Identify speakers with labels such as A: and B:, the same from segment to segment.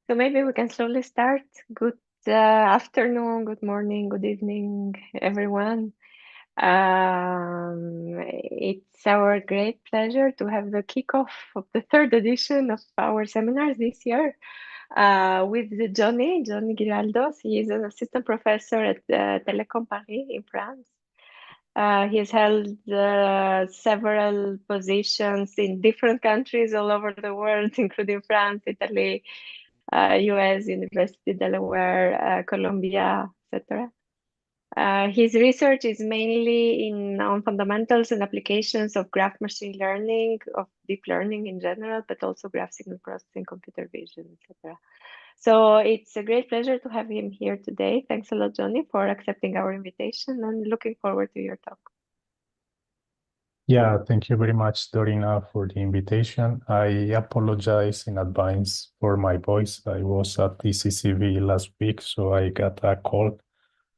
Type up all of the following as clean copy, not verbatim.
A: So maybe we can slowly start. Good afternoon, good morning, good evening, everyone. It's our great pleasure to have the kickoff of the third edition of our seminars this year with Johnny Giraldo. He is an assistant professor at Telecom Paris in France. He has held several positions in different countries all over the world, including France, Italy, US, University Delaware, Columbia, etc. His research is mainly on fundamentals and applications of graph machine learning, of deep learning in general, but also graph signal processing, computer vision, etc. So it's a great pleasure to have him here today. Thanks a lot, Johnny, for accepting our invitation and looking forward to your talk.
B: Yeah, thank you very much, Dorina, for the invitation. I apologize in advance for my voice. I was at the CCV last week, so I got a cold.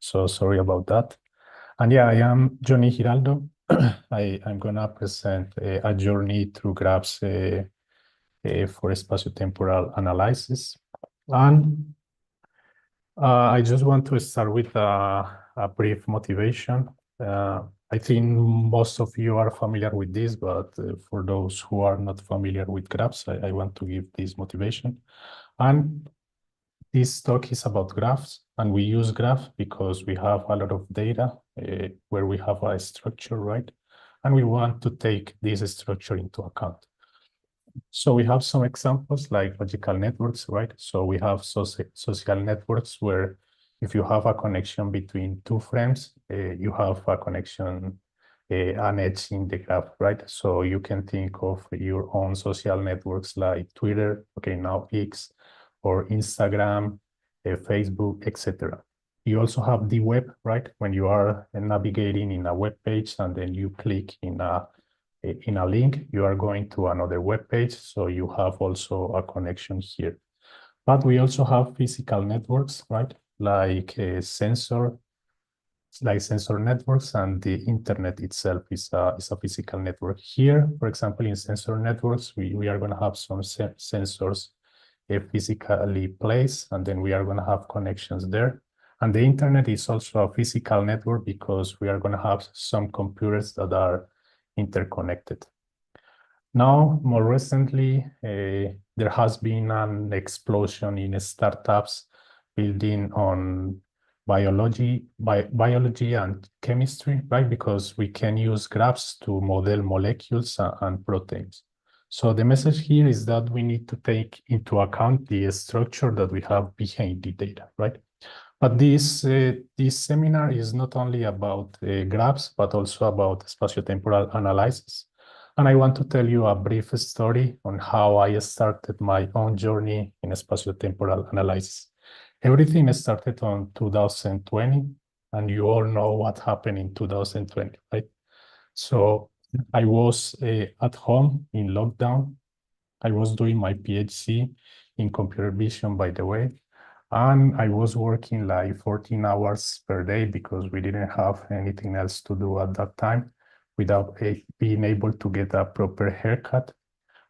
B: So sorry about that. And yeah, I am Johnny Giraldo. I'm going to present a journey through graphs for spatiotemporal analysis. And I just want to start with a brief motivation. I think most of you are familiar with this, but for those who are not familiar with graphs, I want to give this motivation. And this talk is about graphs, and we use graph because we have a lot of data where we have a structure, right? And we want to take this structure into account. So we have some examples like logical networks, right? So we have social networks where if you have a connection between two frames, you have a connection, an edge in the graph, right? So you can think of your own social networks like Twitter, okay, now X, or Instagram, Facebook, etc. You also have the web, right? When you are navigating in a web page and then you click in a link, you are going to another web page, so you have also a connection here. But we also have physical networks, right? Like sensor networks, and the internet itself is a physical network. Here, for example, in sensor networks, we are going to have some sensors physically placed, and then we are going to have connections there. And the internet is also a physical network because we are going to have some computers that are interconnected. Now, more recently, there has been an explosion in startups building on biology and chemistry, right? Because we can use graphs to model molecules and proteins. So the message here is that we need to take into account the structure that we have behind the data, right? But this seminar is not only about graphs, but also about spatiotemporal analysis. And I want to tell you a brief story on how I started my own journey in spatiotemporal analysis. Everything started on 2020, and you all know what happened in 2020, right? So I was at home in lockdown. I was doing my PhD in computer vision, by the way. And I was working like 14 hours per day because we didn't have anything else to do at that time without being able to get a proper haircut.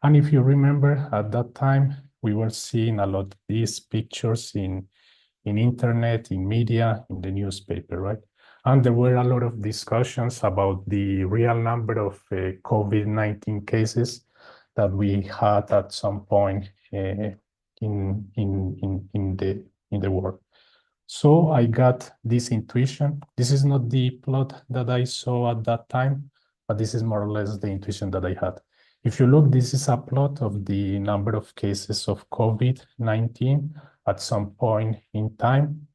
B: And if you remember, at that time, we were seeing a lot of these pictures in internet, in media, in the newspaper, right? And there were a lot of discussions about the real number of COVID-19 cases that we had at some point in the world. So I got this intuition. This is not the plot that I saw at that time, but this is more or less the intuition that I had. If you look, this is a plot of the number of cases of COVID-19 at some point in time.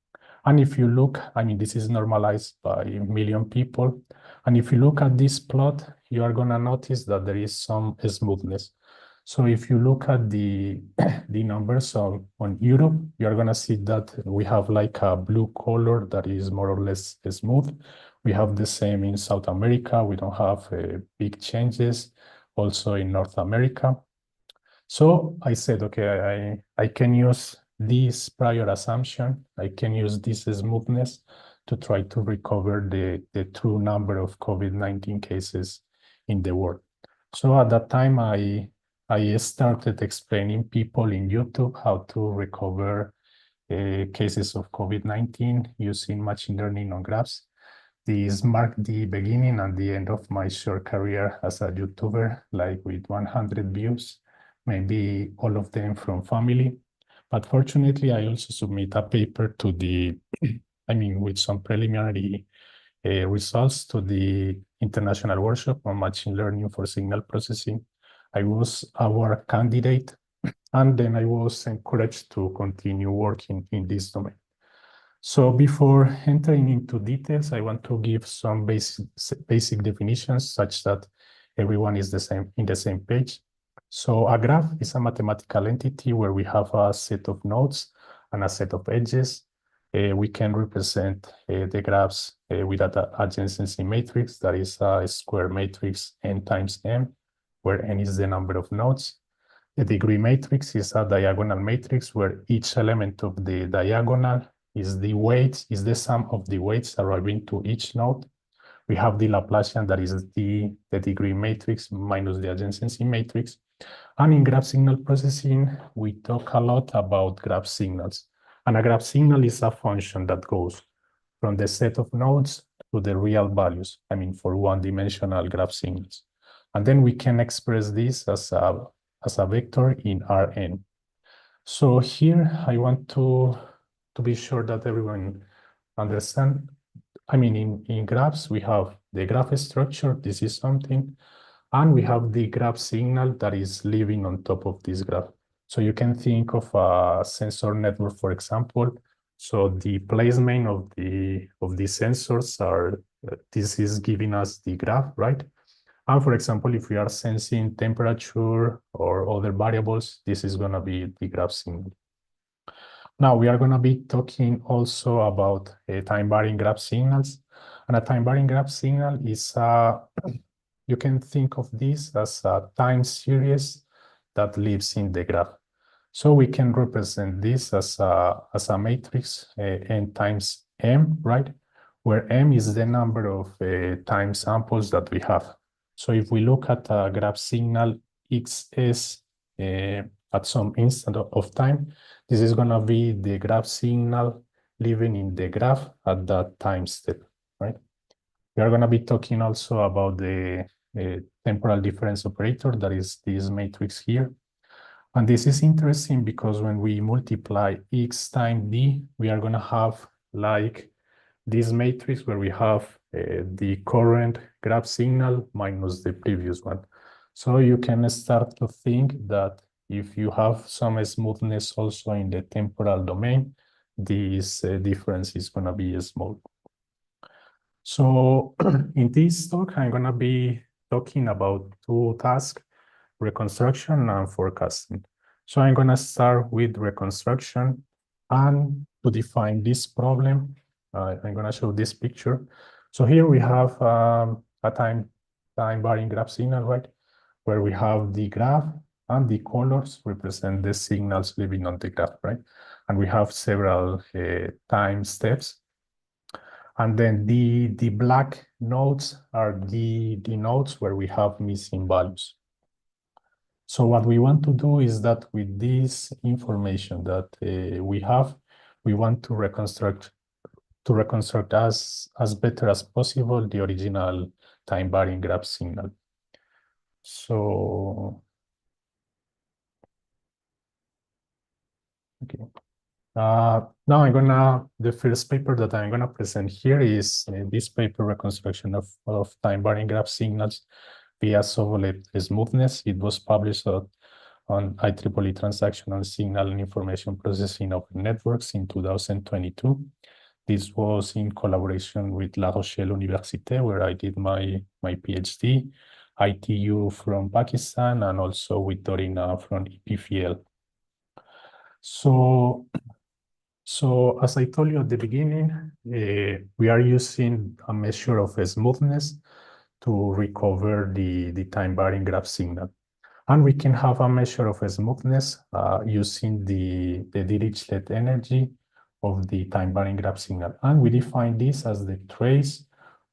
B: And if you look, I mean, this is normalized by a million people. And if you look at this plot, you are going to notice that there is some smoothness. So if you look at the numbers on Europe, you're going to see that we have like a blue color that is more or less smooth. We have the same in South America. We don't have big changes. Also in North America. So I said, okay, I can use this prior assumption. I can use this smoothness to try to recover the true number of COVID-19 cases in the world. So at that time, I I started explaining people in YouTube how to recover cases of COVID-19 using machine learning on graphs. This marked the beginning and the end of my short career as a YouTuber, like with 100 views, maybe all of them from family. But fortunately, I also submit a paper to the, with some preliminary results to the International Workshop on Machine Learning for Signal Processing. I was our candidate, and then I was encouraged to continue working in this domain. So before entering into details, I want to give some basic definitions such that everyone is in the same page. So a graph is a mathematical entity where we have a set of nodes and a set of edges. We can represent the graphs with an adjacency matrix, that is a square matrix n times m, where n is the number of nodes. The degree matrix is a diagonal matrix where each element of the diagonal is the sum of the weights arriving to each node. We have the Laplacian, that is the degree matrix minus the adjacency matrix. And in graph signal processing, we talk a lot about graph signals. And a graph signal is a function that goes from the set of nodes to the real values, for one-dimensional graph signals. And then we can express this as a vector in Rn. So here I want to be sure that everyone understand. In graphs, we have the graph structure, this is something, and we have the graph signal that is living on top of this graph. So you can think of a sensor network, for example. So the placement of the sensors are, this is giving us the graph, right? And for example, if we are sensing temperature or other variables, this is gonna be the graph signal. Now we are gonna be talking also about time-varying graph signals. And a time-varying graph signal is, you can think of this as a time series that lives in the graph. So we can represent this as a matrix n times m, right? Where m is the number of time samples that we have. So if we look at a graph signal xs at some instant of time, this is gonna be the graph signal living in the graph at that time step, right? We are gonna be talking also about the temporal difference operator, that is this matrix here. And this is interesting because when we multiply x times d, we are gonna have like this matrix where we have the current graph signal minus the previous one. So you can start to think that if you have some smoothness also in the temporal domain, this difference is gonna be small. So in this talk, I'm gonna be talking about two tasks, reconstruction and forecasting. So I'm gonna start with reconstruction, and to define this problem, I'm gonna show this picture. So here we have a time varying graph signal, right? Where we have the graph and the colors represent the signals living on the graph, right? And we have several time steps. And then the black nodes are the nodes where we have missing values. So what we want to do is that with this information that we have, we want to reconstruct as better as possible the original time varying graph signal. So, okay. Now the first paper that I'm gonna present here is this paper, Reconstruction of time varying graph signals via Sobolev smoothness. It was published on IEEE Transactional Signal and Information Processing of Networks in 2022. This was in collaboration with La Rochelle Université, where I did my PhD, ITU from Pakistan, and also with Dorina from EPFL. So as I told you at the beginning, we are using a measure of smoothness to recover the time-varying graph signal. And we can have a measure of smoothness using the Dirichlet energy of the time-varying graph signal. And we define this as the trace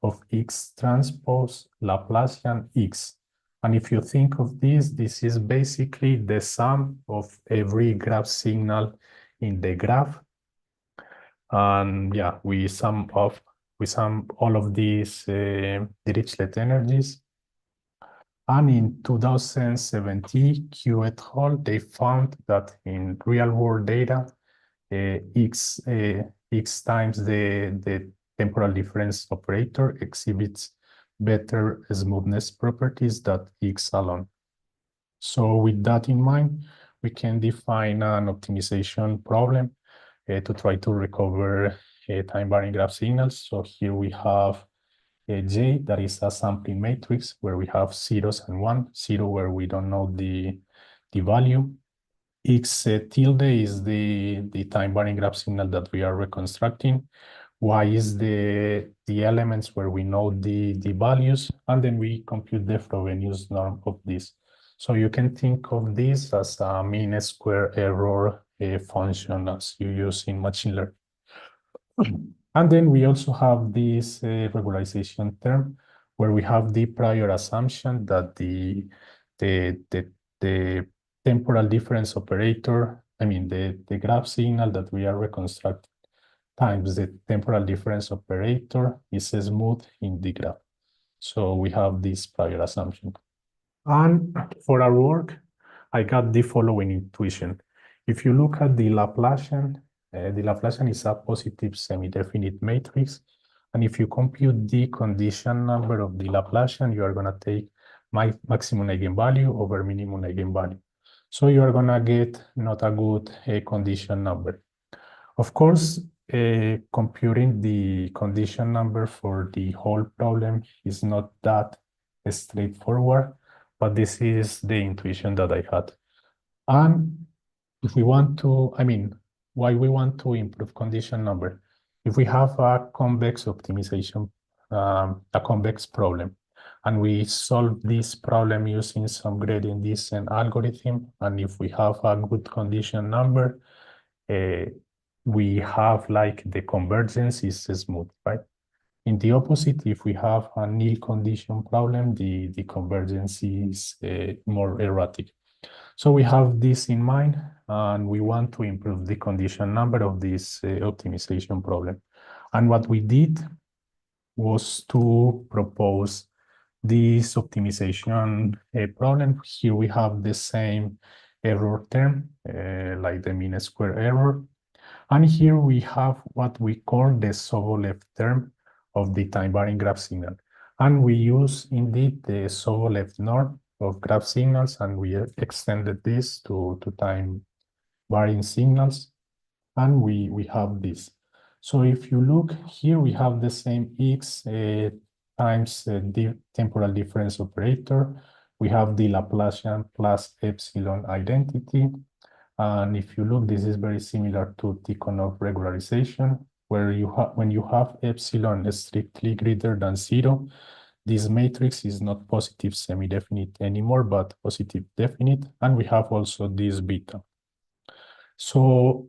B: of X transpose Laplacian X. And if you think of this is basically the sum of every graph signal in the graph. And yeah, we sum all of these Dirichlet energies. And in 2017, Q et al., they found that in real-world data, x times the temporal difference operator exhibits better smoothness properties than x alone. So with that in mind, we can define an optimization problem to try to recover time-varying graph signals. So here we have J, that is a sampling matrix where we have zeros and one, zero where we don't know the value. X tilde is the time-varying graph signal that we are reconstructing. Y is the elements where we know the values, and then we compute the Frobenius norm of this. So you can think of this as a mean square error function as you use in machine learning. And then we also have this regularization term where we have the prior assumption that the temporal difference operator, I mean the graph signal that we are reconstructing times the temporal difference operator is smooth in the graph. So we have this prior assumption. And for our work, I got the following intuition. If you look at the Laplacian is a positive semi-definite matrix. And if you compute the condition number of the Laplacian, you are going to take my maximum eigenvalue over minimum eigenvalue. So you are going to get not a good condition number. Of course, computing the condition number for the whole problem is not that straightforward, but this is the intuition that I had. And if we want to, I mean, why we want to improve condition number? If we have a convex optimization, a convex problem, and we solve this problem using some gradient descent algorithm, and if we have a good condition number, we have like the convergence is smooth, right? In the opposite, if we have a nil condition problem, the convergence is more erratic. So we have this in mind, and we want to improve the condition number of this optimization problem. And what we did was to propose this optimization problem. Here we have the same error term, like the mean square error. And here we have what we call the Sobolev term of the time-varying graph signal. And we use indeed the Sobolev norm of graph signals, and we extended this to time-varying signals, and we have this. So if you look here, we have the same x times the temporal difference operator. We have the Laplacian plus epsilon identity. And if you look, this is very similar to Tikhonov regularization, where when you have epsilon strictly greater than 0, this matrix is not positive semi-definite anymore, but positive definite. And we have also this beta. So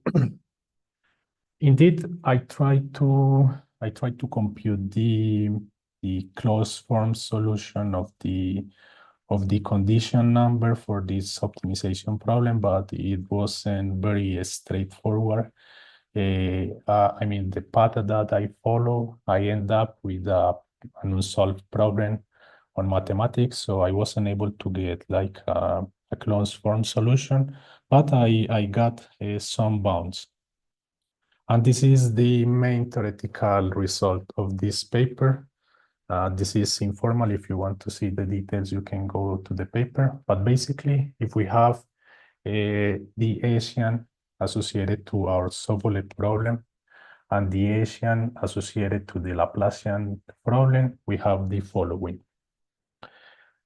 B: indeed, I try to compute the closed form solution of the condition number for this optimization problem, but it wasn't very straightforward. I mean, the path that I follow, I end up with an unsolved problem on mathematics, so I wasn't able to get like a closed form solution, but I got some bounds. And this is the main theoretical result of this paper. This is informal. If you want to see the details, you can go to the paper. But basically, if we have the Asian associated to our Sobolev problem and the Asian associated to the Laplacian problem, we have the following.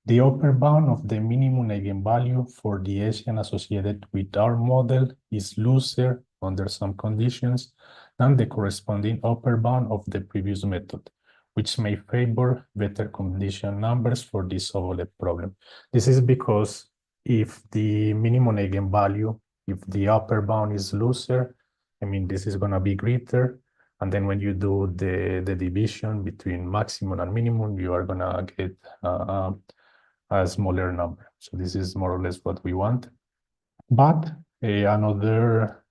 B: The upper bound of the minimum eigenvalue for the Asian associated with our model is looser under some conditions than the corresponding upper bound of the previous method, which may favor better condition numbers for this Sobolev problem. This is because if the minimum eigenvalue, if the upper bound is looser, I mean, this is going to be greater. And then when you do the division between maximum and minimum, you are going to get a smaller number. So this is more or less what we want. But another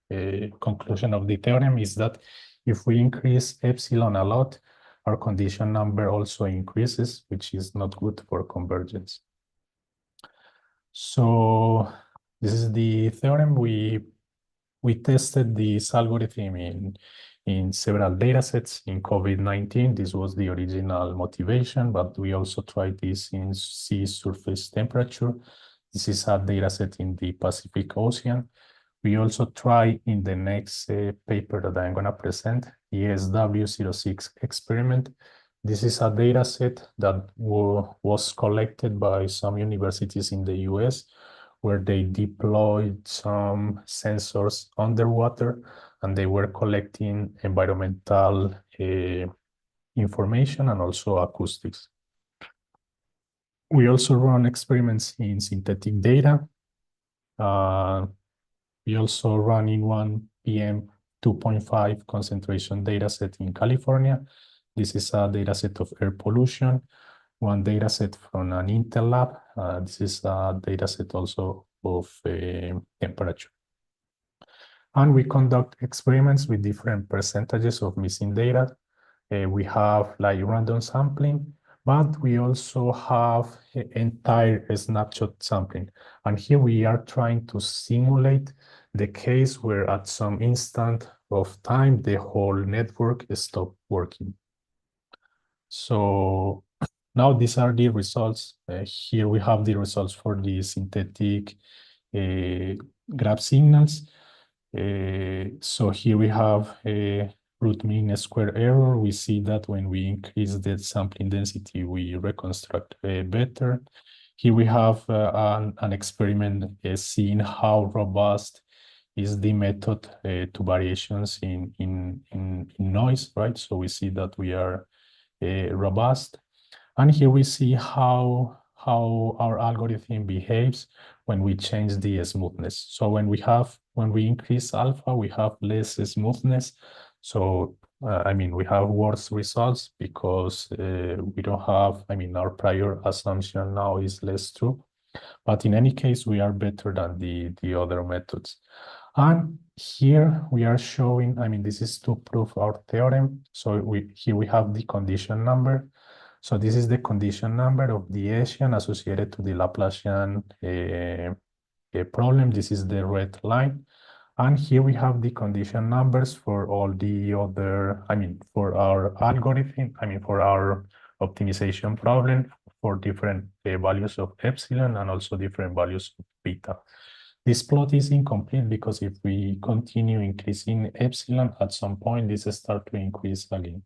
B: conclusion of the theorem is that if we increase epsilon a lot, our condition number also increases, which is not good for convergence. So this is the theorem. We tested this algorithm in several data sets in COVID-19. This was the original motivation, but we also tried this in sea surface temperature. This is a data set in the Pacific Ocean. We also try in the next paper that I'm going to present, ESW06 experiment. This is a data set that was collected by some universities in the US, where they deployed some sensors underwater, and they were collecting environmental information and also acoustics. We also run experiments in synthetic data. We also run in one PM 2.5 concentration dataset in California. This is a dataset of air pollution, one dataset from an Intel lab. This is a dataset also of temperature. And we conduct experiments with different percentages of missing data. We have like random sampling, but we also have entire snapshot sampling. And here we are trying to simulate the case where at some instant of time, the whole network stopped working. So now these are the results. Here we have the results for the synthetic graph signals. So here we have a root mean square error. We see that when we increase the sampling density, we reconstruct better. Here we have an experiment seeing how robust is the method to variations in noise, right? So we see that we are robust. And here we see how our algorithm behaves when we change the smoothness. So when we increase alpha, we have less smoothness. So I mean, we have worse results because we don't have, I mean, our prior assumption now is less true. But in any case, we are better than the other methods. And here we are showing, I mean, this is to prove our theorem. So here we have the condition number. So this is the condition number of the Hessian associated to the Laplacian problem. This is the red line. And here we have the condition numbers for all the other, I mean, for our algorithm, I mean, for our optimization problem for different values of epsilon and also different values of beta. This plot is incomplete because if we continue increasing epsilon, at some point, this starts to increase again.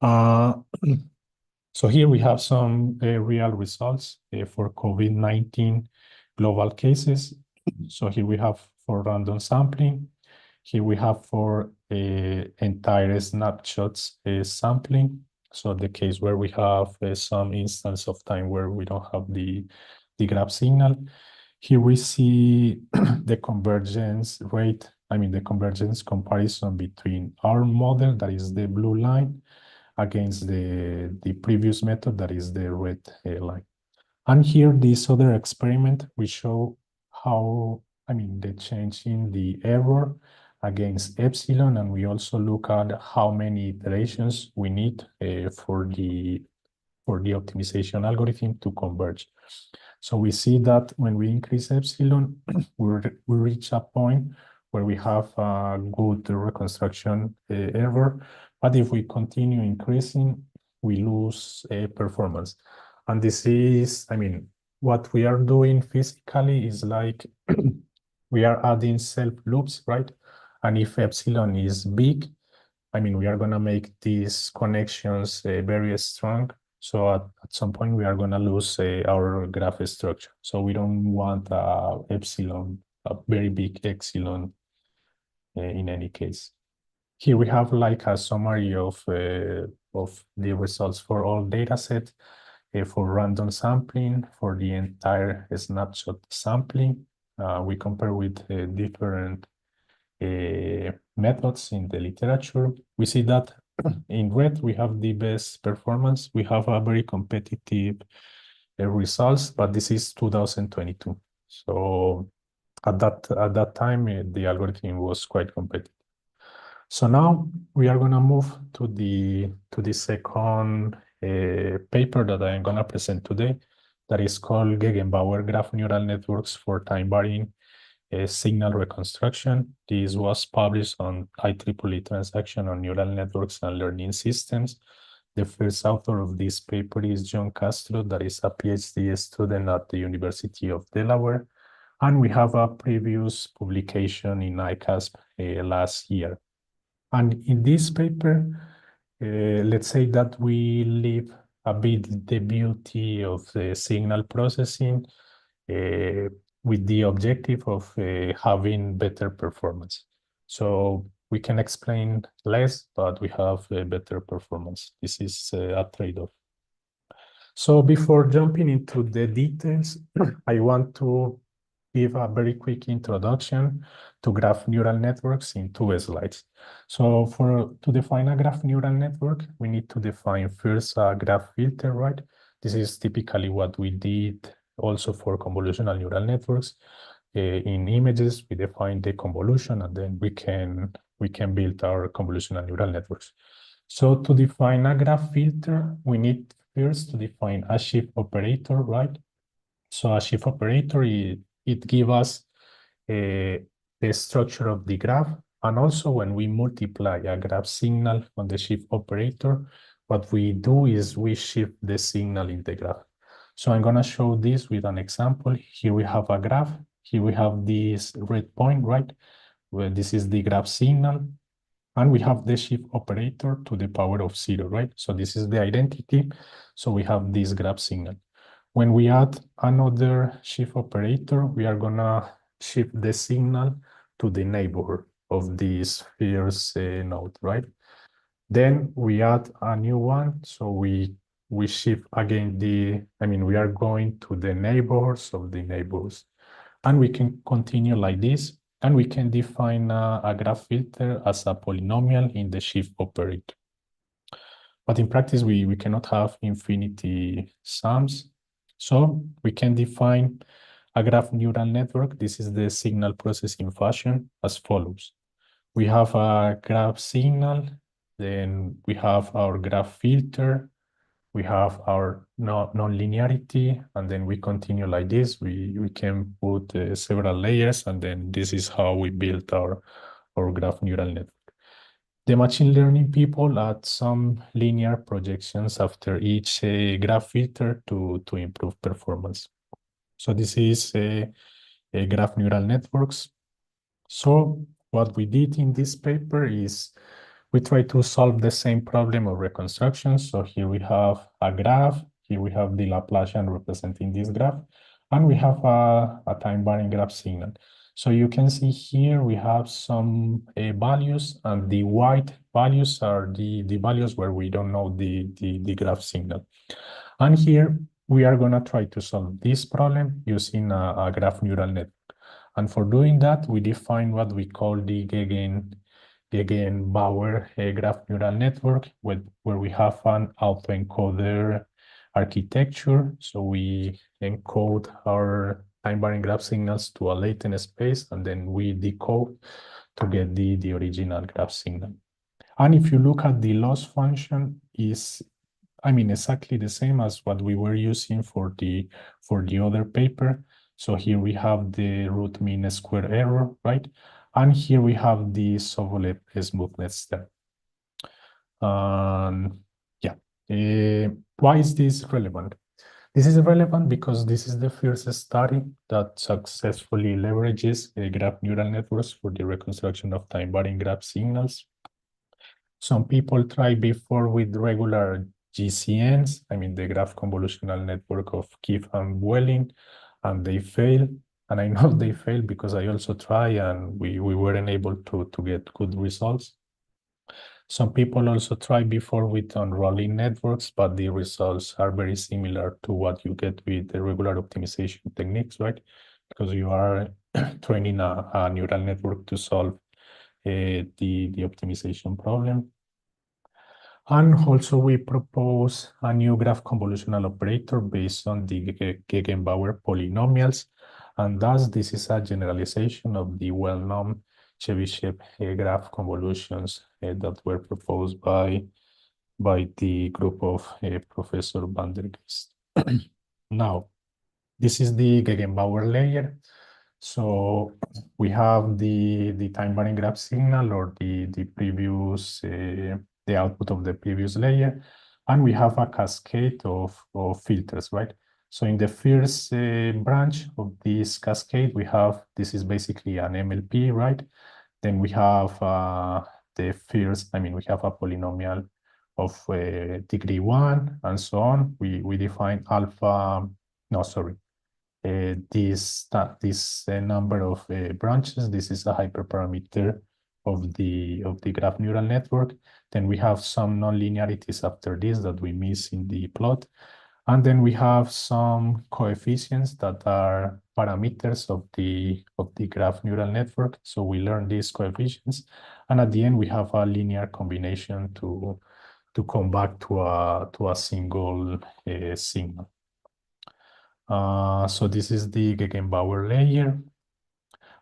B: So here we have some real results for COVID-19 global cases. So here we have for random sampling. Here we have for entire snapshots sampling. So the case where we have some instance of time where we don't have the graph signal. Here we see the convergence rate, I mean the convergence comparison between our model, that is the blue line, against the previous method, that is the red line. And here, this other experiment, we show how, I mean, the change in the error against epsilon, and we also look at how many iterations we need for the optimization algorithm to converge. So we see that when we increase epsilon, we reach a point where we have a good reconstruction error. But if we continue increasing, we lose performance. And this is, I mean, what we are doing physically is like we are adding self loops, right? And if epsilon is big, I mean, we are going to make these connections very strong. So at some point, we are going to lose our graph structure. So we don't want epsilon, a very big epsilon in any case. Here we have like a summary of the results for all data set, for random sampling, for the entire snapshot sampling. We compare with different methods in the literature. We see that in red, we have the best performance. We have a very competitive results, but this is 2022. So at that time, the algorithm was quite competitive. So now we are gonna move to the second paper that I am gonna present today, that is called Gegenbauer Graph Neural Networks for Time Varying Signal Reconstruction. This was published on IEEE Transaction on Neural Networks and Learning Systems. The first author of this paper is John Castro, that is a PhD student at the University of Delaware. And we have a previous publication in ICASP last year. And in this paper, let's say that we leave a bit the beauty of the signal processing with the objective of having better performance. So we can explain less, but we have better performance. This is a trade-off. So before jumping into the details, I want to give a very quick introduction to graph neural networks in 2 slides. So to define a graph neural network, we need to define first a graph filter, right? This is typically what we did also for convolutional neural networks. In images, we define the convolution, and then we can build our convolutional neural networks. So to define a graph filter, we need first to define a shift operator, right? So a shift operator, it gives us the structure of the graph. And also when we multiply a graph signal on the shift operator, what we do is we shift the signal in the graph. So I'm gonna show this with an example. Here we have a graph. Here we have this red point, right? Where this is the graph signal. And we have the shift operator to the power of 0, right? So this is the identity. So we have this graph signal. When we add another shift operator, we are gonna shift the signal to the neighbor of this first node, right? Then we add a new one, so we shift again we are going to the neighbors of the neighbors. And we can continue like this, and we can define a graph filter as a polynomial in the shift operator. But in practice, we cannot have infinity sums. So we can define a graph neural network. This is the signal processing fashion as follows. We have a graph signal, then we have our graph filter, we have our non-linearity, and then we continue like this. We can put several layers, and then this is how we build our graph neural network. The machine learning people add some linear projections after each graph filter to improve performance. So this is a graph neural networks. So what we did in this paper is we try to solve the same problem of reconstruction. So here we have a graph, here we have the Laplacian representing this graph, and we have a time-varying graph signal. So you can see here we have some values, and the white values are the values where we don't know the graph signal. And here we are gonna try to solve this problem using a graph neural network. And for doing that, we define what we call the Gegenbauer graph neural network, where we have an autoencoder architecture. So we encode our time-varying graph signals to a latent space, and then we decode to get the original graph signal. And if you look at the loss function, is exactly the same as what we were using for the other paper. So here we have the root mean square error, right? And here we have the Sobolev smoothness step. Why is this relevant? This is relevant because this is the first study that successfully leverages graph neural networks for the reconstruction of time-varying graph signals. Some people tried before with regular GCNs, the graph convolutional network of Keith and Welling, and they fail. And I know they fail because I also try, and we weren't able to get good results. Some people also tried before with unrolling networks, but the results are very similar to what you get with the regular optimization techniques, right? Because you are training a neural network to solve the optimization problem. And also we propose a new graph convolutional operator based on the Gegenbauer polynomials. And thus this is a generalization of the well-known Chebyshev graph convolutions that were proposed by the group of Professor van der Geest. Now, this is the Gegenbauer layer. So we have the time varying graph signal or the previous the output of the previous layer, and we have a cascade of filters, right? So in the first branch of this cascade, we have, this is basically an MLP, right? Then we have the first, I mean, we have a polynomial of degree 1 and so on. We define alpha, no, sorry, this number of branches. This is a hyperparameter of the graph neural network. Then we have some nonlinearities after this that we miss in the plot. And then we have some coefficients that are parameters of the graph neural network. So we learn these coefficients. And at the end, we have a linear combination to come back to a single signal. So this is the Gegenbauer layer.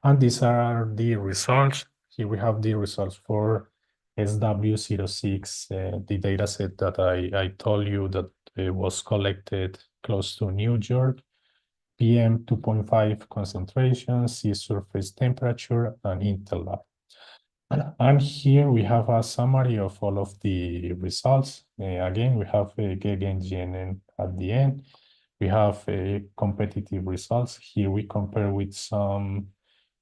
B: And these are the results. Here we have the results for SW06, the data set that I told you that was collected close to New York, PM 2.5 concentration, sea surface temperature, and Intel lab. And here we have a summary of all of the results. Again, we have a Gegen GNN at the end. We have competitive results. Here we compare with some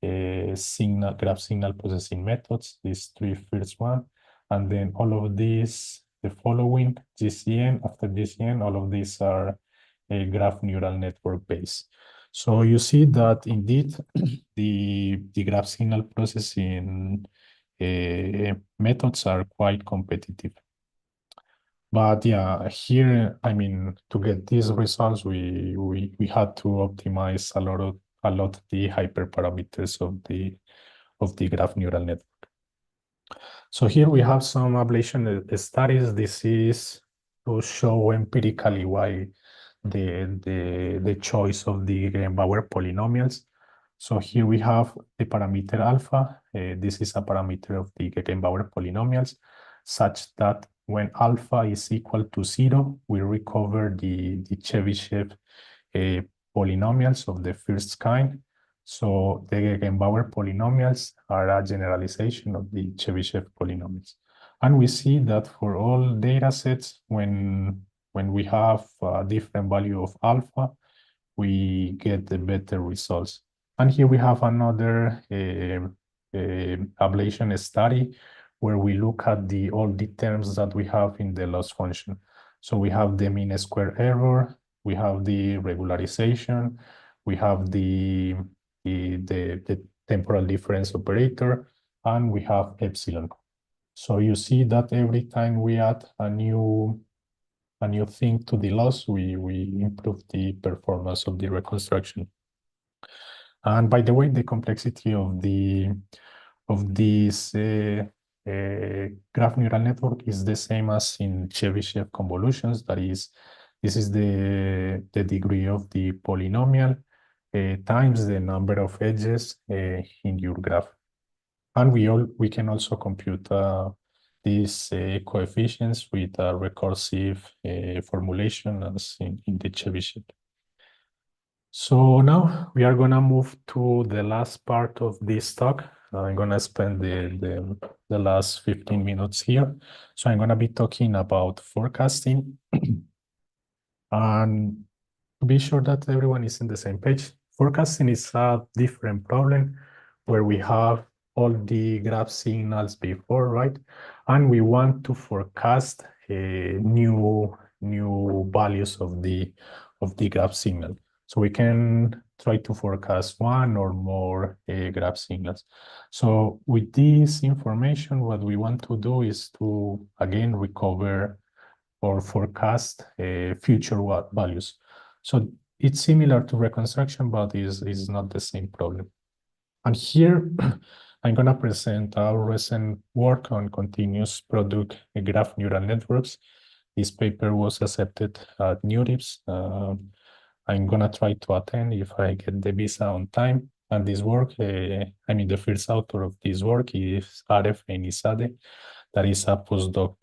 B: graph signal processing methods, these three first one. And then all of these, the following, GCN, after GCN, all of these are graph neural network based. So you see that indeed the graph signal processing methods are quite competitive. But yeah, here, I mean, to get these results, we had to optimize a lot the hyperparameters of the graph neural network. So here we have some ablation studies. This is to show empirically why the choice of the Gegenbauer polynomials. So here we have the parameter alpha. This is a parameter of the Gegenbauer polynomials, such that when alpha is equal to 0, we recover the Chebyshev polynomials of the first kind. So the Gegenbauer polynomials are a generalization of the Chebyshev polynomials. And we see that for all data sets, when we have a different value of alpha, we get the better results. And here we have another ablation study where we look at all the terms that we have in the loss function. So we have the mean square error, we have the regularization, we have the temporal difference operator, and we have epsilon. So you see that every time we add a new thing to the loss, we improve the performance of the reconstruction. And by the way, the complexity of this graph neural network is the same as in Chebyshev convolutions. That is, this is the degree of the polynomial times the number of edges in your graph. And we can also compute these coefficients with a recursive formulation as in the Chebyshev. So now we are gonna move to the last part of this talk. I'm gonna spend the last 15 minutes here. So I'm gonna be talking about forecasting. And to be sure that everyone is in the same page, forecasting is a different problem where we have all the graph signals before, right? And we want to forecast new values of the graph signal. So we can try to forecast one or more graph signals. So with this information, what we want to do is to, again, recover or forecast future values. So it's similar to reconstruction, but is not the same problem. And here I'm going to present our recent work on continuous product graph neural networks. This paper was accepted at NeurIPS. I'm going to try to attend if I get the visa on time. And this work, the first author of this work is Aref Einizadeh, that is a postdoc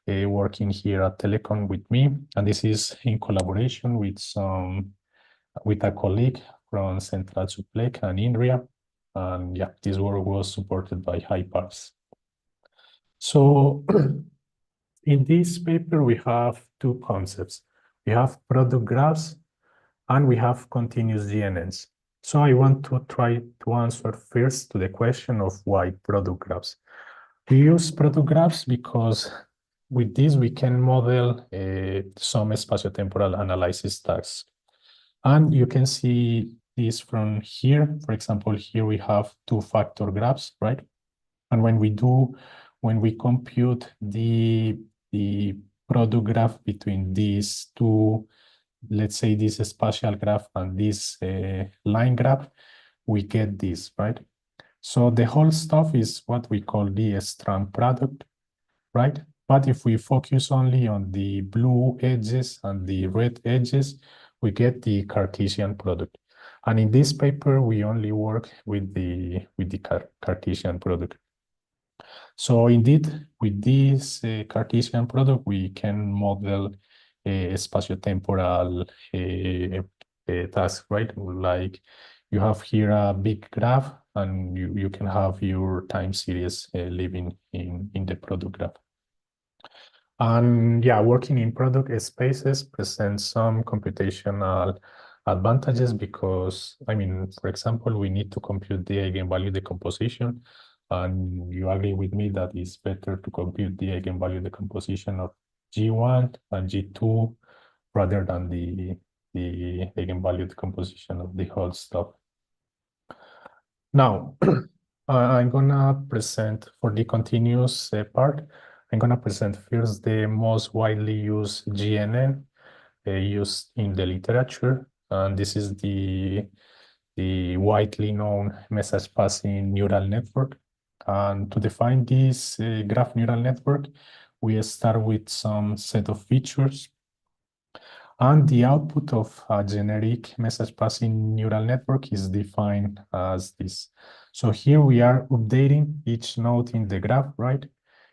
B: working here at Telecom with me. And this is in collaboration with a colleague from Central Suplec and INRIA. And yeah, this work was supported by HiParse. So in this paper, we have two concepts. We have product graphs and we have continuous GNNs. So I want to try to answer first to the question of why product graphs. We use product graphs because with this we can model some spatiotemporal analysis tasks. And you can see this from here. For example, here we have two-factor graphs, right? And when we compute the product graph between these two, let's say this spatial graph and this line graph, we get this, right? So the whole stuff is what we call the strand product, right? But if we focus only on the blue edges and the red edges, we get the Cartesian product. And in this paper, we only work with the Cartesian product. So indeed, with this Cartesian product, we can model a spatiotemporal task, right? Like you have here a big graph and you can have your time series living in the product graph. And yeah, working in product spaces presents some computational advantages because, for example, we need to compute the eigenvalue decomposition. And you agree with me that it's better to compute the eigenvalue decomposition of G1 and G2 rather than the eigenvalue decomposition of the whole stuff. Now, I'm gonna present for the continuous part. I'm gonna present first the most widely used GNN used in the literature, and this is the widely known message passing neural network. And to define this graph neural network, we start with some set of features. And the output of a generic message passing neural network is defined as this. So here we are updating each node in the graph, right?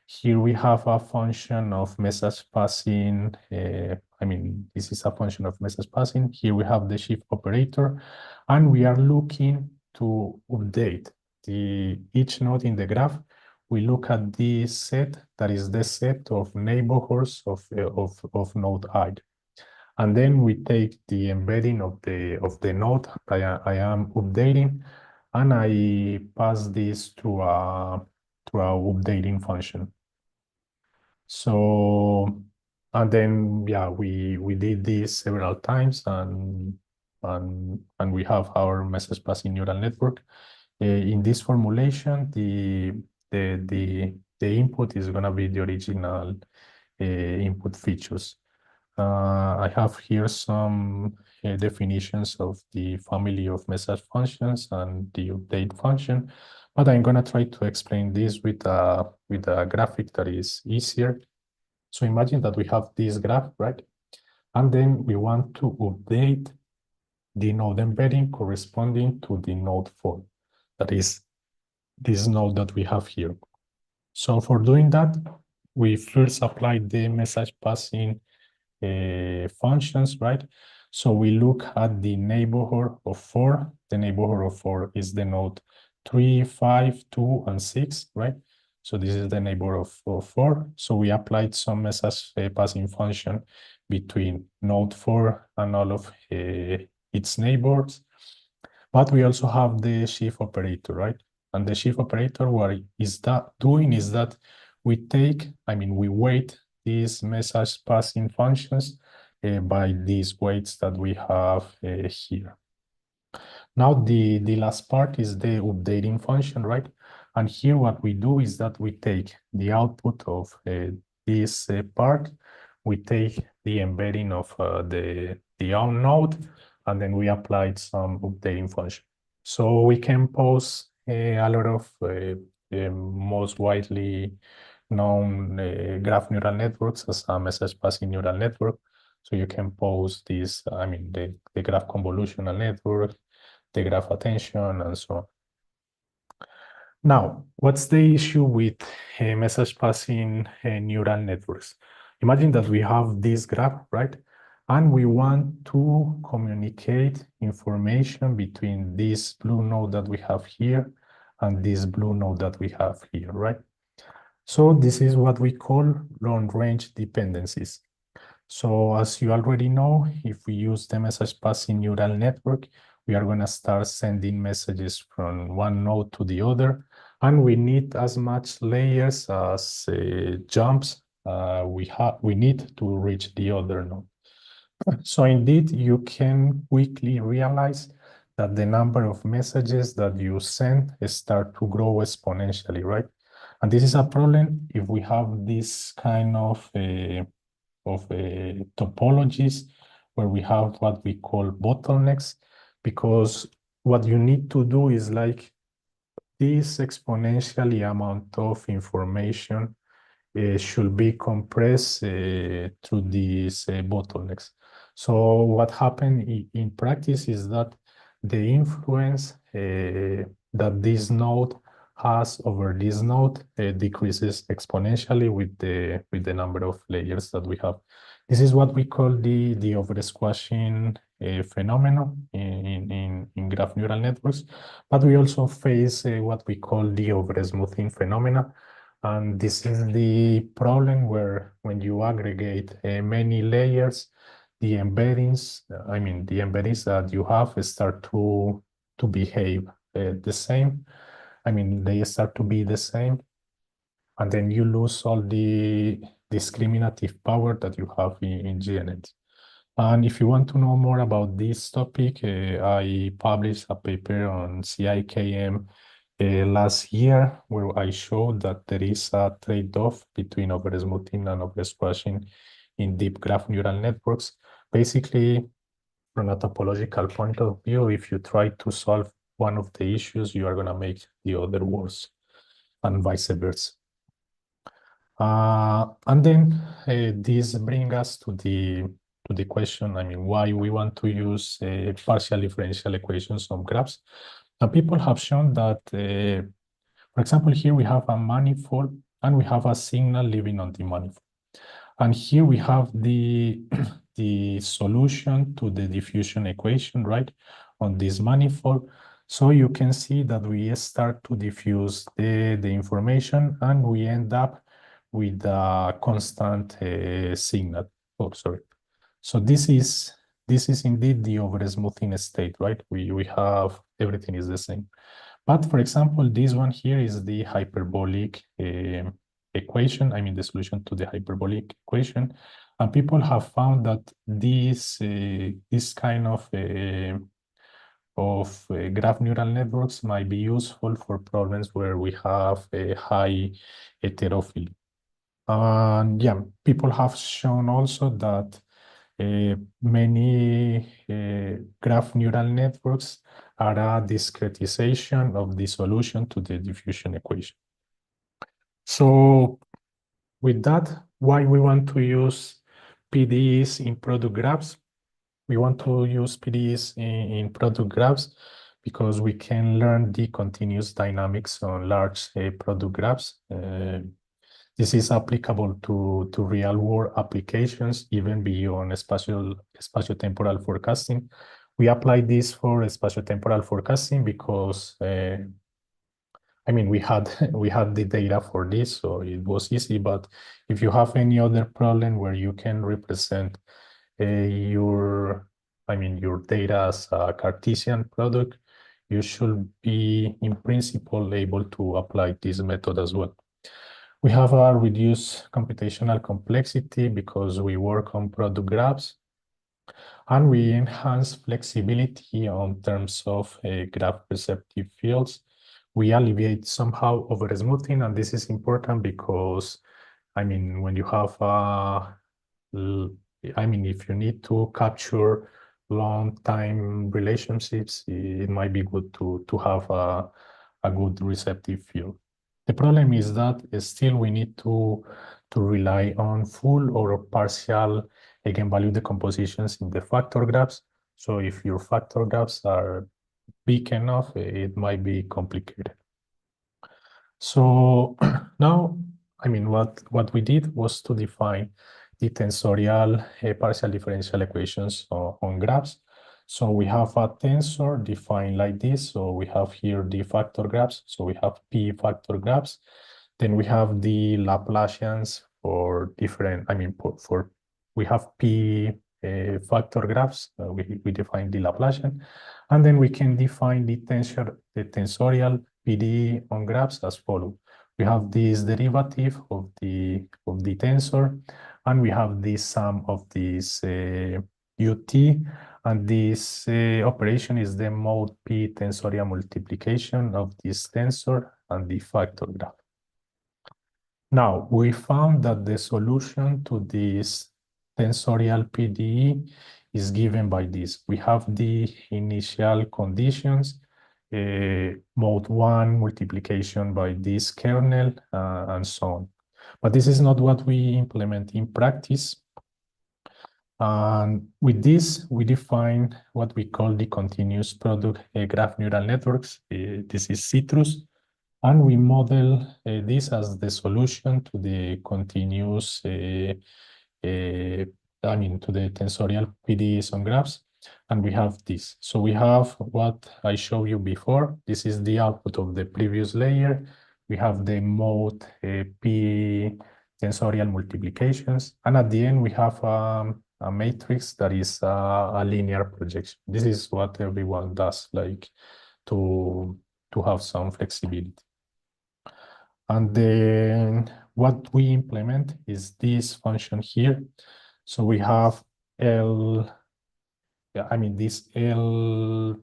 B: Here we have a function of message passing. This is a function of message passing. Here we have the shift operator, and we are looking to update each node in the graph. We look at this set, that is the set of neighborhoods of node I. And then we take the embedding of the node I am updating, and I pass this to a updating function. So, and then yeah, we did this several times, and we have our message passing neural network. In this formulation, the input is gonna be the original input features. I have here some definitions of the family of message functions and the update function, but I'm gonna try to explain this with a graphic that is easier. So imagine that we have this graph, right? And then we want to update the node embedding corresponding to the node 4. That is this node that we have here. So for doing that, we first apply the message passing functions, right? So we look at the neighborhood of 4. The neighborhood of 4 is the node 3, 5, 2, and 6, right? So this is the neighborhood of 4. So we applied some message passing function between node 4 and all of its neighbors. But we also have the shift operator, right? And the shift operator, what is that doing is that we take, we weight these message passing functions by these weights that we have here. Now the last part is the updating function, right? And here what we do is that we take the output of this part, we take the embedding of the own node, and then we applied some updating function. So we can pose a lot of most widely known graph neural networks as a message passing neural network. So you can pose this, I mean, the graph convolutional network, the graph attention, and so on. Now, what's the issue with message passing neural networks? Imagine that we have this graph, right? And we want to communicate information between this blue node that we have here and this blue node that we have here, right? So this is what we call long-range dependencies. So as you already know, if we use the message passing neural network, we are going to start sending messages from one node to the other, and we need as much layers as jumps we need to reach the other node. So indeed, you can quickly realize that the number of messages that you send start to grow exponentially, right? And this is a problem if we have this kind of topologies where we have what we call bottlenecks, because what you need to do is like this exponentially amount of information should be compressed through these bottlenecks. So what happened in practice is that the influence that this node has over this node decreases exponentially with the number of layers that we have. This is what we call the oversquashing phenomenon in graph neural networks, but we also face what we call the oversmoothing phenomena. And this is the problem where when you aggregate many layers, the embeddings, the embeddings that you have start to behave the same. They start to be the same. And then you lose all the discriminative power that you have in GNNs. And if you want to know more about this topic, I published a paper on CIKM last year where I showed that there is a trade-off between oversmoothing and oversquashing in deep graph neural networks. Basically, from a topological point of view, if you try to solve one of the issues, you are going to make the other worse, and vice versa. And then this brings us to the question, why we want to use partial differential equations on graphs. And people have shown that, for example, here we have a manifold and we have a signal living on the manifold. And here we have the, the solution to the diffusion equation, right, on this manifold. So you can see that we start to diffuse the information and we end up with a constant signal. Oh, sorry. So this is indeed the oversmoothing state, right? We have everything is the same. But for example, this one here is the hyperbolic equation. The solution to the hyperbolic equation. And people have found that this kind of graph neural networks might be useful for problems where we have a high heterophily. And yeah, people have shown also that many graph neural networks are a discretization of the solution to the diffusion equation. So with that, why we want to use PDEs in product graphs? We want to use PDEs in product graphs because we can learn the continuous dynamics on large product graphs. This is applicable to real-world applications, even beyond spatiotemporal forecasting. We apply this for spatiotemporal forecasting because, we had we had the data for this, so it was easy. But if you have any other problem where you can represent your data as a Cartesian product, you should be, in principle, able to apply this method as well. We have a reduced computational complexity because we work on product graphs, and we enhance flexibility on terms of graph perceptive fields. We alleviate somehow oversmoothing, and this is important because, when you have if you need to capture long time relationships, it might be good to have a a good receptive field. The problem is that still we need to rely on full or partial eigenvalue decompositions in the factor graphs. So if your factor graphs are big enough, it might be complicated. So now, I mean, what we did was to define the tensorial partial differential equations on graphs. So we have a tensor defined like this. So we have here the factor graphs. So we have P factor graphs. Then we have the Laplacians for different, I mean, we have P factor graphs. We define the Laplacian. And then we can define the tensorial PDE on graphs as follows. We have this derivative of the tensor, and we have the sum of this UT, and this operation is the mode P tensorial multiplication of this tensor and the factor graph. Now, we found that the solution to this tensorial PDE is given by this. We have the initial conditions, mode 1 multiplication by this kernel, and so on. But this is not what we implement in practice. And with this, we define what we call the continuous product graph neural networks. This is Citrus. And we model this as the solution to the continuous, to the tensorial PDEs on graphs. And we have this. So we have what I showed you before. This is the output of the previous layer. We have the mode P tensorial multiplications. And at the end, we have a matrix that is a linear projection. This is what everyone does, like to have some flexibility. And then what we implement is this function here. So we have this L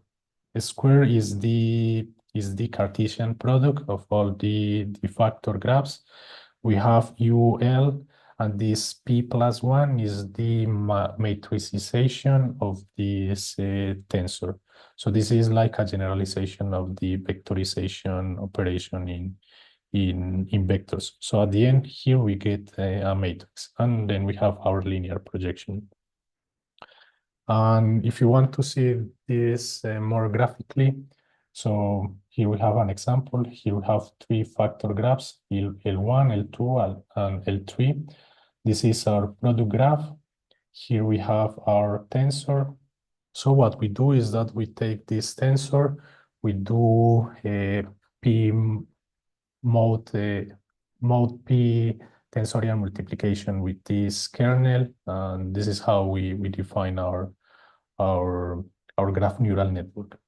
B: square is the Cartesian product of all the factor graphs. We have UL, and this P plus 1 is the matricization of this tensor. So this is like a generalization of the vectorization operation in vectors. So at the end here we get a matrix, and then we have our linear projection. And if you want to see this more graphically, so here we have an example. Here we have 3 factor graphs, L1, L2, and L3. This is our product graph. Here we have our tensor. So what we do is that we take this tensor, we do a P mode P tensorial multiplication with this kernel, and this is how we define our graph neural network.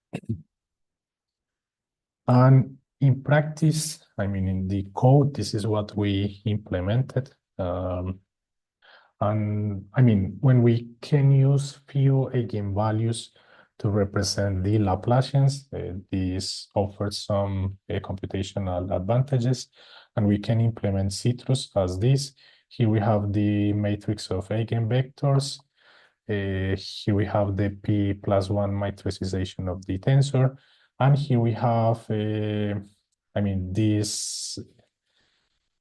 B: And in practice, I mean, in the code, this is what we implemented. And I mean, when we can use few eigenvalues to represent the Laplacians, this offers some computational advantages, and we can implement Citrus as this. Here we have the matrix of eigenvectors. Here we have the P plus 1 matricization of the tensor. And here we have,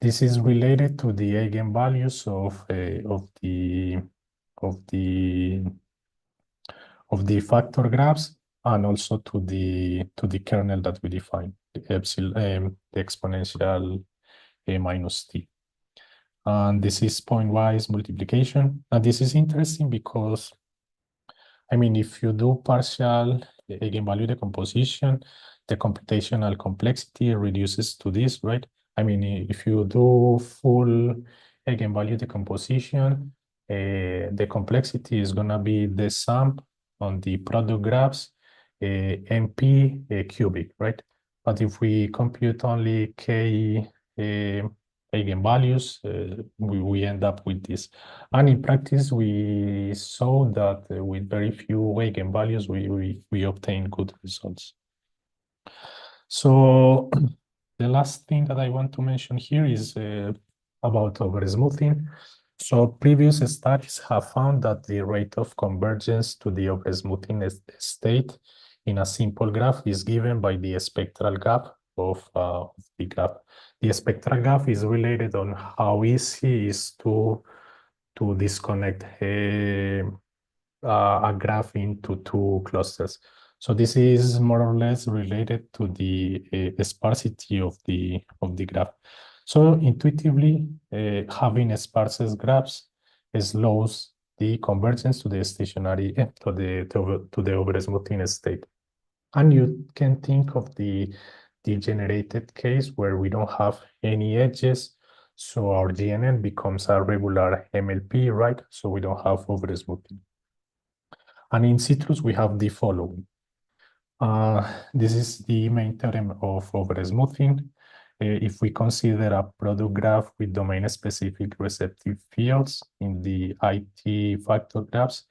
B: this is related to the eigenvalues of the factor graphs, and also to the kernel that we defined, the epsilon, the exponential minus t. And this is pointwise multiplication. And this is interesting because, I mean, if you do partial eigenvalue decomposition, the computational complexity reduces to this, right? I mean, if you do full eigenvalue decomposition, the complexity is going to be the sum on the product graphs, NP cubic, right? But if we compute only K eigenvalues, we end up with this. And in practice, we saw that with very few eigenvalues, we obtain good results. So the last thing that I want to mention here is about oversmoothing. So previous studies have found that the rate of convergence to the oversmoothing state in a simple graph is given by the spectral gap of the graph. The spectral graph is related on how easy it is to disconnect a graph into two clusters. So this is more or less related to the sparsity of the graph. So intuitively, having sparse graphs slows the convergence to the stationary to the over-smoothing state. And you can think of the degenerated case where we don't have any edges. So our GNN becomes a regular MLP, right? So we don't have over-smoothing. And in citrus, we have the following. This is the main theorem of over-smoothing. If we consider a product graph with domain-specific receptive fields in the IT factor graphs,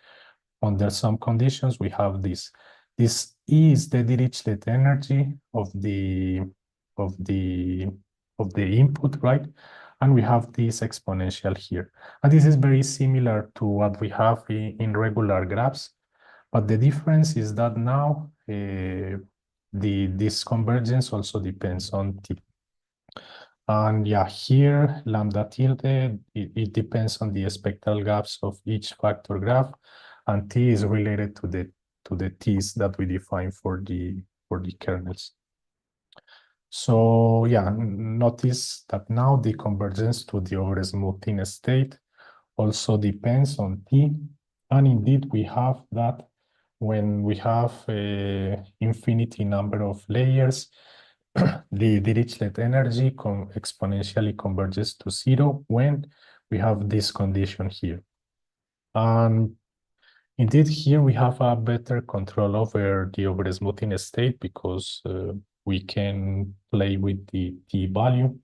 B: under some conditions, we have this. This is the Dirichlet energy of the input, right? And we have this exponential here. And this is very similar to what we have in regular graphs. But the difference is that now this convergence also depends on t. And yeah, here lambda tilde, it depends on the spectral gaps of each factor graph, and t is related to the t's that we define for the kernels. So yeah, notice that now the convergence to the over-smoothing state also depends on t, and indeed we have that when we have a infinity number of layers, the Dirichlet energy exponentially converges to 0 when we have this condition here. And indeed, here we have a better control over the over-smoothing state because we can play with the t value.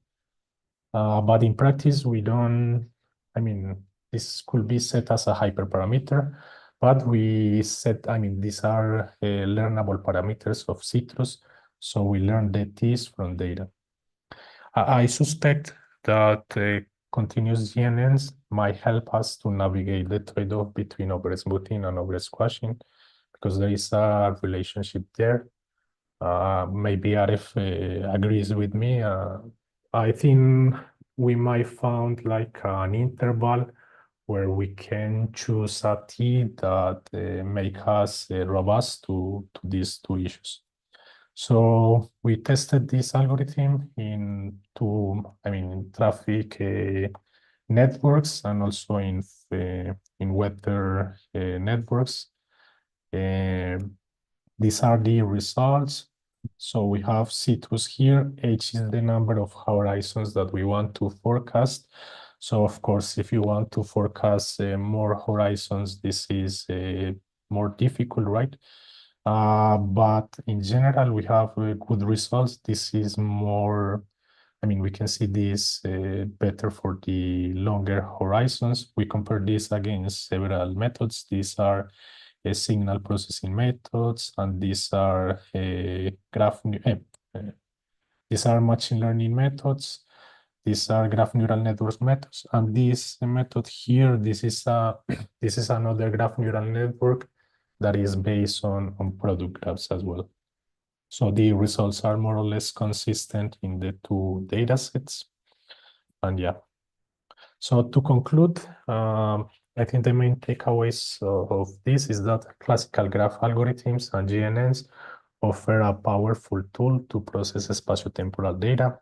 B: But in practice, we don't, I mean, this could be set as a hyperparameter, but we set, I mean, these are learnable parameters of citrus. So we learn the t's from data. I suspect that continuous GNNs might help us to navigate the trade-off between over-smoothing and over-squashing because there is a relationship there. Maybe Arif agrees with me. I think we might find like an interval where we can choose a T that make us robust to these two issues. So we tested this algorithm in in traffic networks and also in weather networks. These are the results. So we have citrus here. H is the number of horizons that we want to forecast. So of course, if you want to forecast more horizons, this is more difficult, right? But in general, we have good results. This is more, I mean, we can see this better for the longer horizons. We compare this against several methods. These are signal processing methods, and these are these are machine learning methods. These are graph neural network methods, and this method here, this is this is another graph neural network that is based on product graphs as well. So the results are more or less consistent in the two data sets. And yeah, so to conclude, I think the main takeaways of this is that classical graph algorithms and GNNs offer a powerful tool to process spatiotemporal data.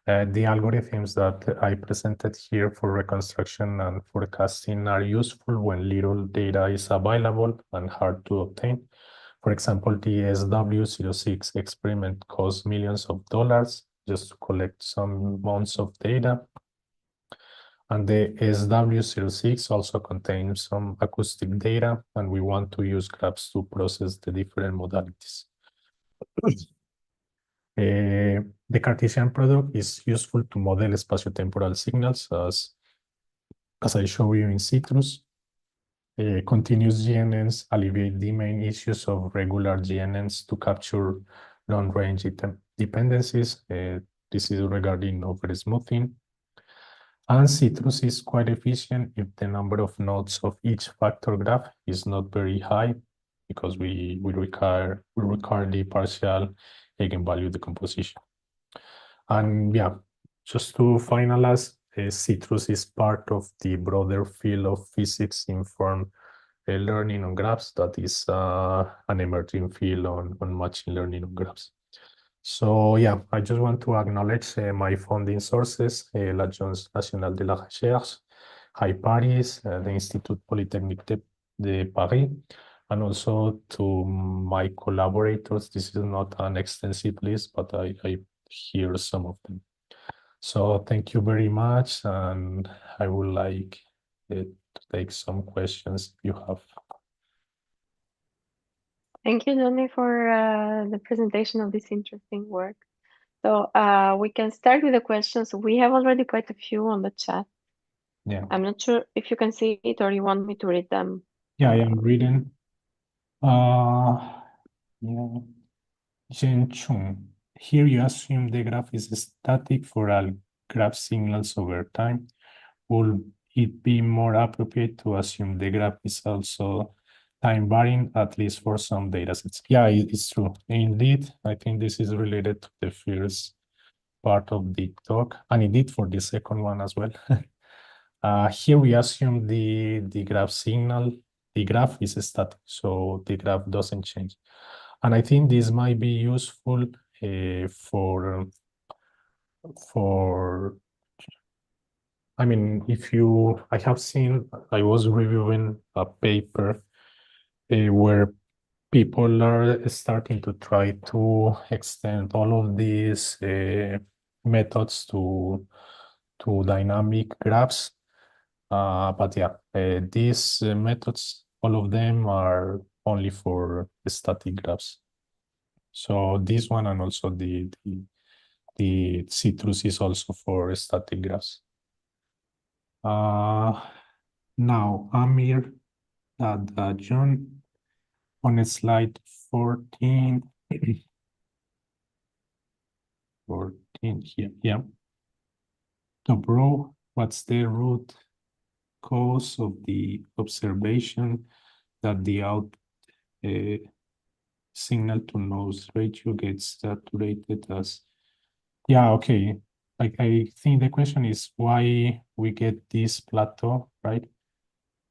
B: The algorithms that I presented here for reconstruction and forecasting are useful when little data is available and hard to obtain. For example, the SW06 experiment cost millions of dollars just to collect some months of data. And the SW06 also contains some acoustic data, and we want to use graphs to process the different modalities. The Cartesian product is useful to model spatiotemporal signals as I show you in Citrus. Continuous GNNs alleviate the main issues of regular GNNs to capture long-range dependencies. This is regarding over-smoothing. And Citrus is quite efficient if the number of nodes of each factor graph is not very high, because we require the partial eigenvalue decomposition. And yeah, just to finalize, Citrus is part of the broader field of physics informed learning on graphs that is an emerging field on machine learning on graphs. So yeah, I just want to acknowledge my funding sources, l'Agence nationale de la recherche, Paris, the Institut Polytechnique de Paris, and also to my collaborators. This is not an extensive list, but I hear some of them. So thank you very much, and I would like to take some questions if you have.
A: Thank you, Johnny, for the presentation of this interesting work. So we can start with the questions. We have already quite a few on the chat.
B: Yeah.
A: I'm not sure if you can see it or you want me to read them.
B: Yeah, I am reading. Yeah. Jen Chung. Here you assume the graph is static for all graph signals over time. Would it be more appropriate to assume the graph is also time varying, at least for some datasets? Yeah, it's true. Indeed, I think this is related to the first part of the talk, and indeed for the second one as well. Here we assume the graph signal, the graph is static, so the graph doesn't change. And I think this might be useful I mean, I have seen, I was reviewing a paper where people are starting to try to extend all of these methods to dynamic graphs. But yeah, these methods, all of them are only for static graphs. So this one and also the Citrus is also for static graphs. Now, Amir, John, on slide 14, 14 here, yeah. So, bro, what's the root cause of the observation that the out signal to noise ratio gets saturated as? Yeah, okay. I think the question is why we get this plateau, right?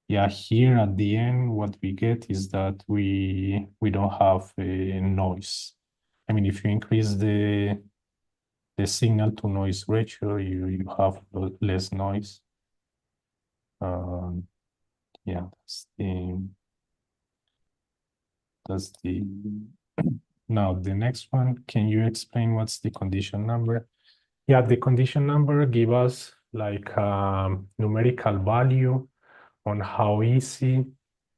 B: Yeah, here at the end, what we get is that we don't have a noise. I mean, if you increase the signal to noise ratio, you have less noise. Yeah, that's the now the next one. Can you explain what's the condition number? Yeah, the condition number give us like numerical value on how easy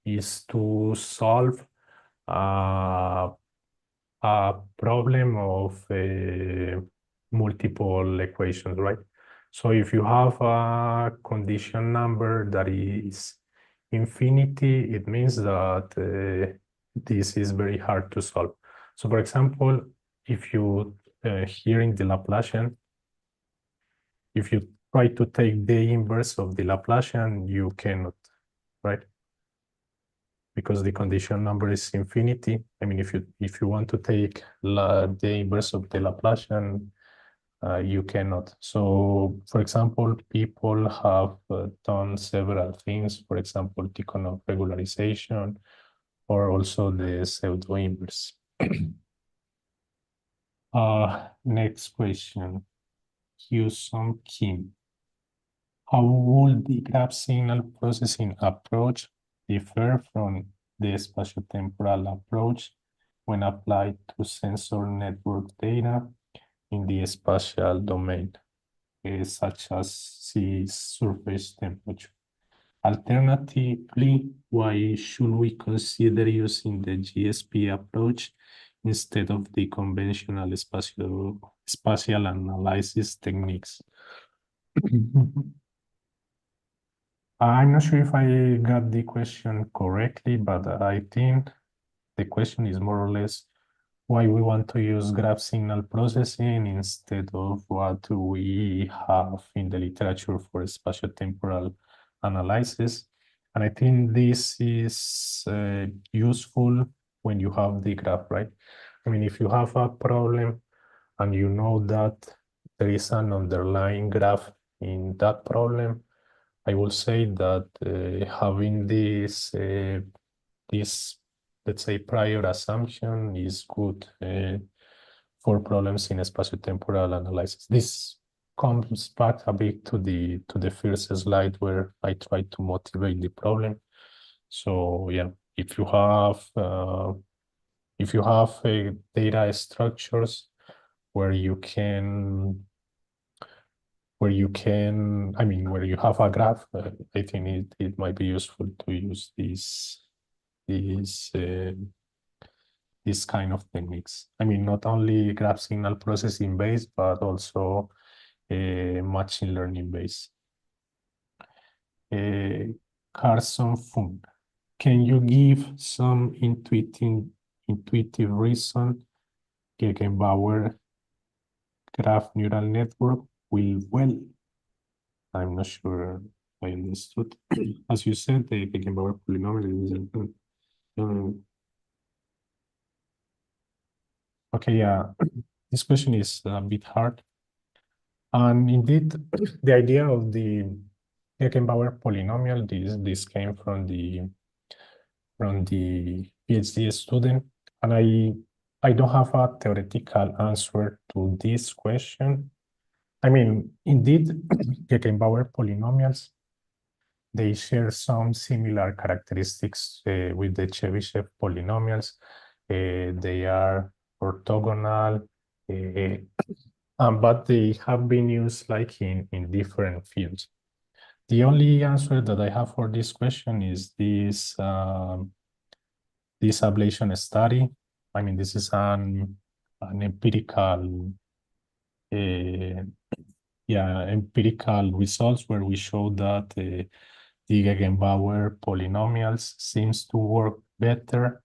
B: is to solve a problem of multiple equations, right? So if you have a condition number that is infinity, it means that this is very hard to solve. So for example, if you here in the Laplacian, if you try to take the inverse of the Laplacian, you cannot, right? Because the condition number is infinity. I mean, if you want to take the inverse of the Laplacian, you cannot. So, for example, people have done several things. For example, Tikhonov regularization, or also the pseudo inverse. Next question. Hyosung Kim. How would the graph signal processing approach differ from the spatiotemporal approach when applied to sensor network data in the spatial domain, such as sea surface temperature? Alternatively, why should we consider using the GSP approach instead of the conventional spatial analysis techniques? I'm not sure if I got the question correctly, but I think the question is more or less why we want to use graph signal processing instead of what we have in the literature for spatiotemporal analysis. And I think this is useful when you have the graph, right? I mean, if you have a problem and you know that there is an underlying graph in that problem, I will say that having this, let's say, prior assumption is good for problems in spatiotemporal analysis. This comes back a bit to the first slide where I tried to motivate the problem. So yeah, if you have data structures where you can, where you have a graph, I think it might be useful to use these this kind of techniques. I mean, not only graph signal processing based, but also machine learning based. Carson Fung, can you give some intuitive reason Gegenbauer graph neural network will well? I'm not sure I understood. As you said, the Gegenbauer polynomial is okay, yeah. This question is a bit hard. And indeed, the idea of the Gegenbauer polynomial, this came from the PhD student, and I don't have a theoretical answer to this question. I mean, indeed, Gegenbauer polynomials, they share some similar characteristics with the Chebyshev polynomials. They are orthogonal, but they have been used like in different fields. The only answer that I have for this question is this ablation study. I mean, this is an empirical, empirical results where we show that the Gegenbauer polynomials seems to work better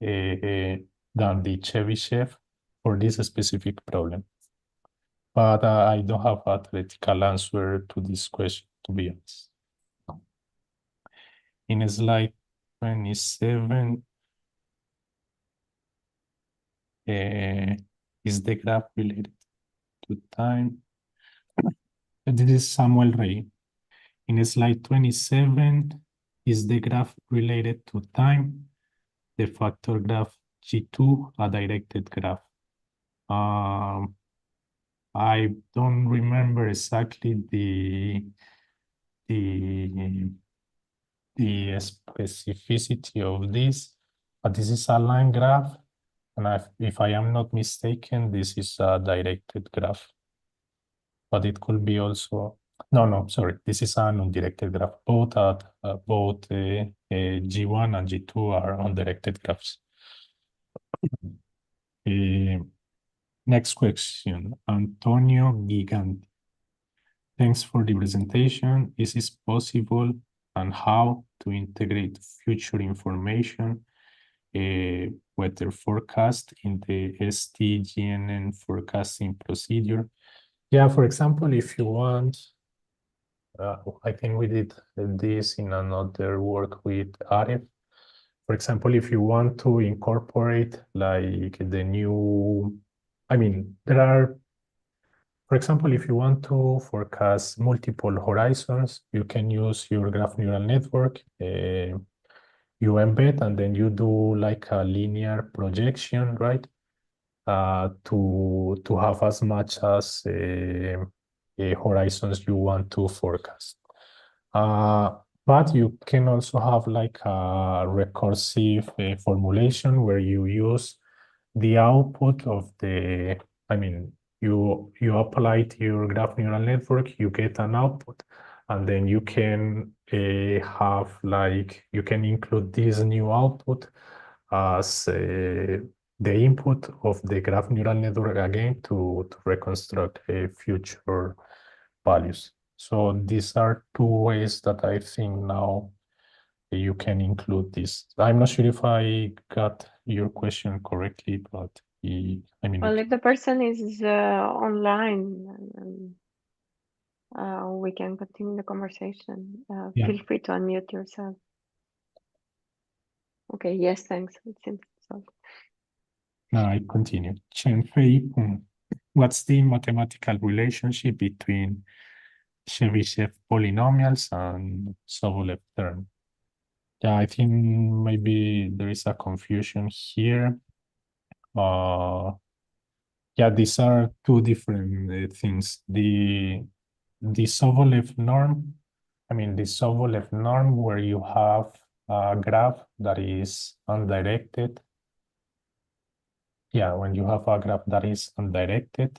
B: than the Chebyshev for this specific problem. But I don't have a theoretical answer to this question, to be honest. In slide 27, is the graph related to time? This is Samuel Ray. In slide 27, is the graph related to time? The factor graph G2, a directed graph. I don't remember exactly the specificity of this, but this is a line graph, and if I am not mistaken, this is a directed graph. But it could be also, no, sorry, this is an undirected graph. Both G1 and G2 are undirected graphs. Next question, Antonio Giganti. Thanks for the presentation. Is this possible, and how to integrate future information, weather forecast in the STGNN forecasting procedure? Yeah, for example, if you want, I think we did this in another work with Arif. For example, if you want to incorporate like the new, I mean, there are, for example, if you want to forecast multiple horizons, you can use your graph neural network. You embed and then you do like a linear projection, right? To have as much as horizons you want to forecast. But you can also have like a recursive formulation where you use the output of the, I mean, you apply to your graph neural network, you get an output, and then you can have like, you can include this new output as the input of the graph neural network again to reconstruct future values. So these are two ways that I think now you can include this. I'm not sure if I got your question correctly, but I mean,
A: Well, if the person is online, we can continue the conversation.
B: yeah.
A: Feel free to unmute yourself. Okay, yes, thanks. It seems so.
B: Now I continue. Chen-Fei Peng. What's the mathematical relationship between Chebyshev polynomials and Sobolev term? Yeah, I think maybe there is a confusion here. Yeah, these are two different things. The Sobolev norm, the Sobolev norm where you have a graph that is undirected. Yeah, when you have a graph that is undirected,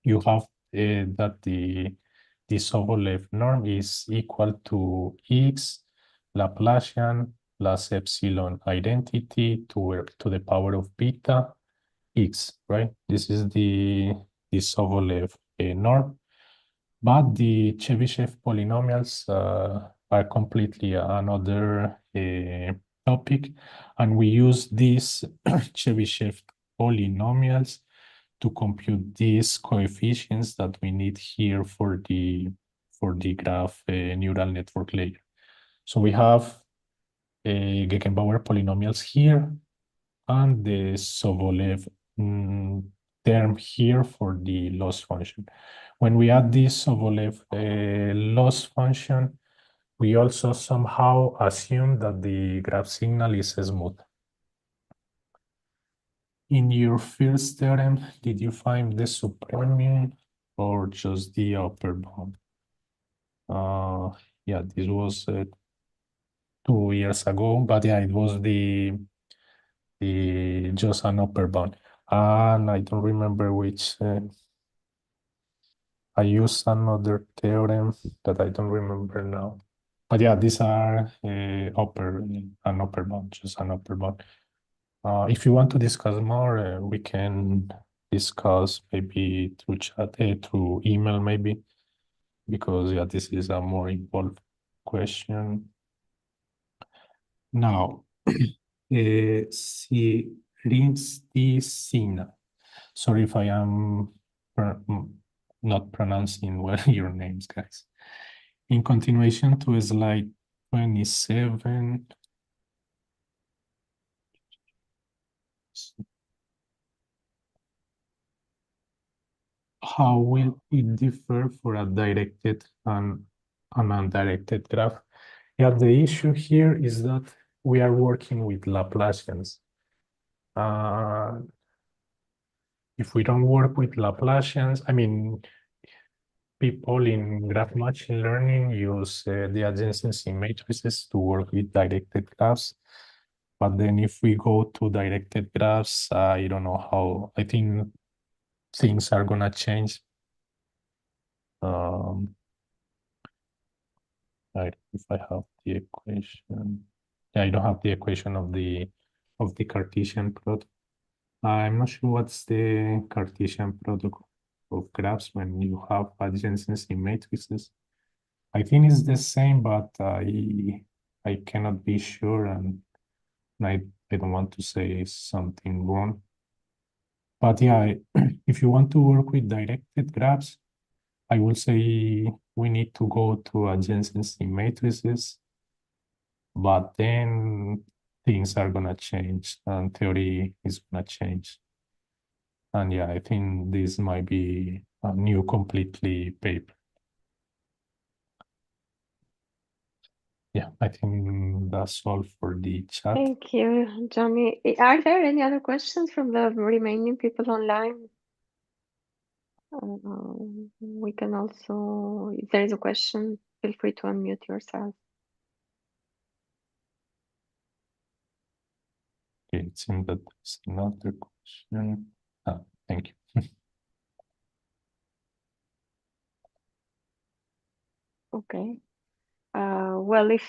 B: you have that the Sobolev norm is equal to x Laplacian plus epsilon identity to the power of beta x, right? This is the Sobolev norm. But the Chebyshev polynomials are completely another topic, and we use these Chebyshev polynomials to compute these coefficients that we need here for the graph neural network layer. So we have Gegenbauer polynomials here and the Sobolev term here for the loss function. When we add this Sobolev loss function, we also somehow assume that the graph signal is smooth. In your first theorem, did you find the supremum or just the upper bound? Yeah, this was 2 years ago, but yeah, it was the just an upper bound. And I don't remember which. I used another theorem that I don't remember now. But yeah, these are an upper bound, just an upper bound. If you want to discuss more, we can discuss maybe through chat, through email maybe, because yeah, this is a more involved question. Now, Sina. Sorry if I am not pronouncing well your names, guys. In continuation to slide 27, how will it differ for a directed and an undirected graph? Yeah, the issue here is that we are working with Laplacians. If we don't work with Laplacians, people in graph machine learning use the adjacency matrices to work with directed graphs. But then if we go to directed graphs, I don't know how, I think things are gonna change. If I have the equation, yeah, I don't have the equation of the Cartesian product. I'm not sure what's the Cartesian product of graphs when you have adjacency matrices. I think it's the same, but I cannot be sure, and I don't want to say something wrong. But yeah, if you want to work with directed graphs, I will say we need to go to adjacency matrices, but then things are gonna change and theory is gonna change. And yeah, I think this might be a new completely paper. Yeah, I think that's all for the chat.
A: Thank you, Johnny. Are there any other questions from the remaining people online? We can also, if there is a question, feel free to unmute yourself.
B: Okay, it seems that there's another question. Thank you.
A: Okay. Well, if